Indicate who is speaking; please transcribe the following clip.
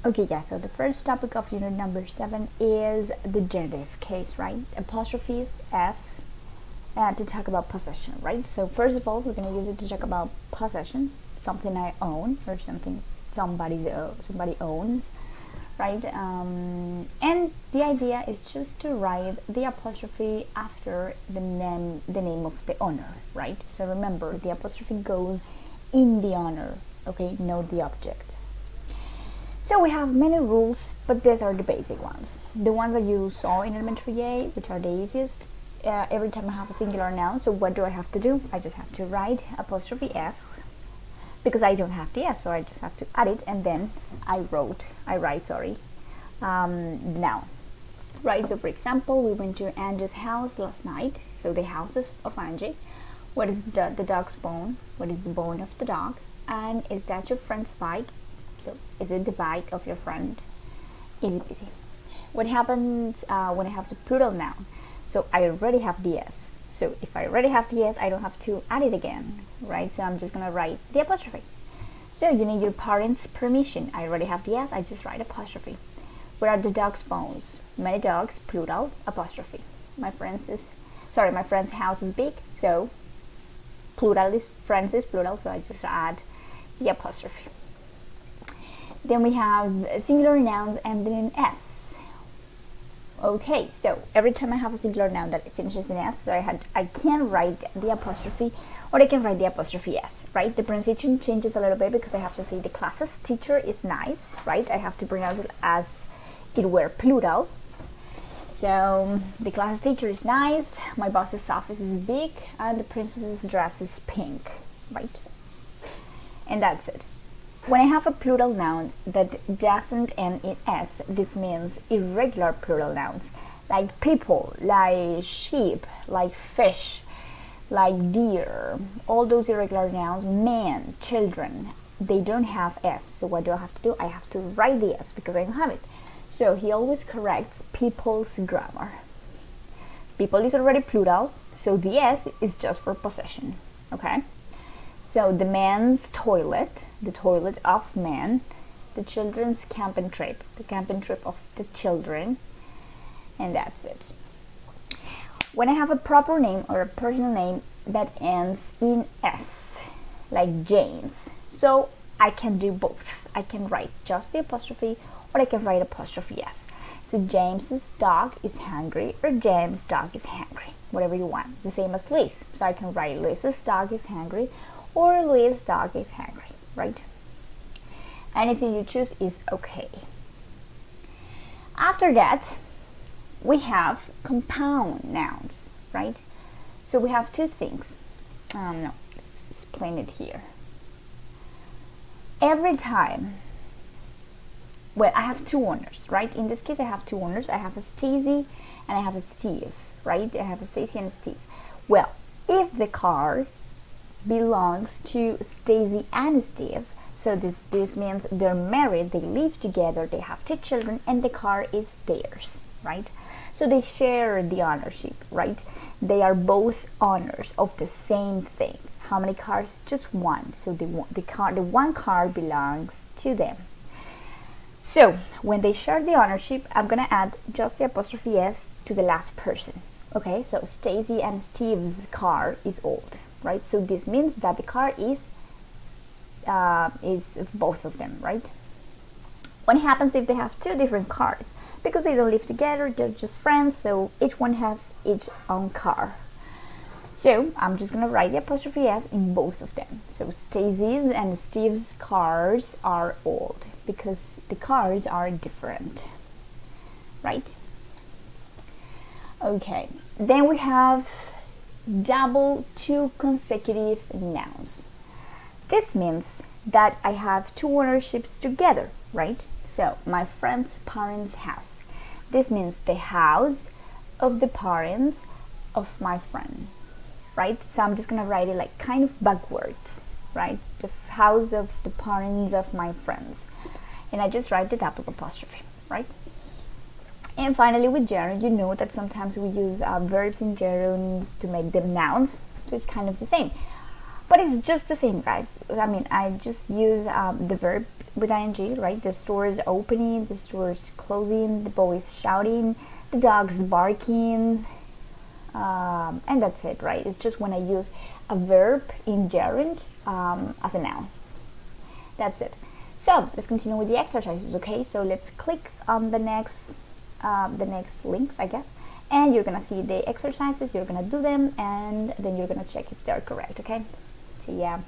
Speaker 1: Okay, yeah, so the first topic of unit number 7 is the genitive case, right? Apostrophes S to talk about possession, right? So first of all, we're going to use it to talk about possession, something I own or something somebody owns, right? And the idea is just to write the apostrophe after the name of the owner, right? So remember, the apostrophe goes in the owner, okay, not the object. So we have many rules, but these are the basic ones. The ones that you saw in elementary A, which are the easiest. Every time I have a singular noun, so what do I have to do? I just have to write apostrophe S, because I don't have the S, so I just have to add it, and then I write the noun. Right, so for example, we went to Angie's house last night, so the house of Angie. What is the dog's bone? What is the bone of the dog? And is that your friend's bike? So is it the bike of your friend? Easy peasy. What happens when I have the plural noun? So I already have the S. So if I already have the S, I don't have to add it again, right? So I'm just gonna write the apostrophe. So you need your parents' permission. I already have the S, I just write apostrophe. Where are the dog's bones? Many dogs, plural, apostrophe. My friend's house is big, so plural is friends is plural, so I just add the apostrophe. Then we have singular nouns ending in S. Okay, so every time I have a singular noun that finishes in S, so I can write the apostrophe, or I can write the apostrophe S, right? The pronunciation changes a little bit because I have to say the class's teacher is nice, right? I have to pronounce it as it were plural. So the class's teacher is nice, my boss's office is big, and the princess's dress is pink, right? And that's it. When I have a plural noun that doesn't end in S, this means irregular plural nouns, like people, like sheep, like fish, like deer, all those irregular nouns, man, children, they don't have S. So what do I have to do? I have to write the S because I don't have it. So he always corrects people's grammar. People is already plural, so the S is just for possession, okay? So the man's toilet, the toilet of man, the children's camping trip, the camping trip of the children, and that's it. When I have a proper name or a personal name that ends in S, like James, so I can do both. I can write just the apostrophe, or I can write apostrophe S. So James's dog is hungry, or James' dog is hungry, whatever you want. The same as Luis. So I can write Luis's dog is hungry, or Luis' dog is hungry, right? Anything you choose is okay. After that, we have compound nouns, right? So we have two things. No, let's explain it here. Every time, well, I have two owners, right? In this case, I have two owners. I have a Stacy and I have a Steve, right? I have a Stacy and a Steve. Well, if the car belongs to Stacy and Steve, so this means they're married, they live together, they have two children, and the car is theirs, right? So they share the ownership, right? They are both owners of the same thing. How many cars? Just one. So the one car belongs to them. So when they share the ownership, I'm gonna add just the apostrophe S to the last person. Okay, so Stacy and Steve's car is old, right? So this means that the car is both of them, right? What happens if they have two different cars? Because they don't live together, they're just friends, so each one has its own car. So I'm just gonna write the apostrophe S in both of them. So Stacy's and Steve's cars are old because the cars are different, right? Okay, then we have double two consecutive nouns. This means that I have two ownerships together, right? So my friend's parents' house. This means the house of the parents of my friend, right? So I'm just gonna write it like kind of backwards, right? The house of the parents of my friends. And I just write the double apostrophe, right? And finally, with gerund, you know that sometimes we use verbs and gerunds to make them nouns, so it's kind of the same. but it's just the same, guys. I mean, I just use the verb with ing, right? The store is opening, the store is closing, the boy is shouting, the dog's barking, and that's it, right? It's just when I use a verb in gerund as a noun. That's it. So let's continue with the exercises, okay? So let's click on the next links, I guess, and you're gonna see the exercises. You're gonna do them, and then you're gonna check if they're correct, okay? So yeah.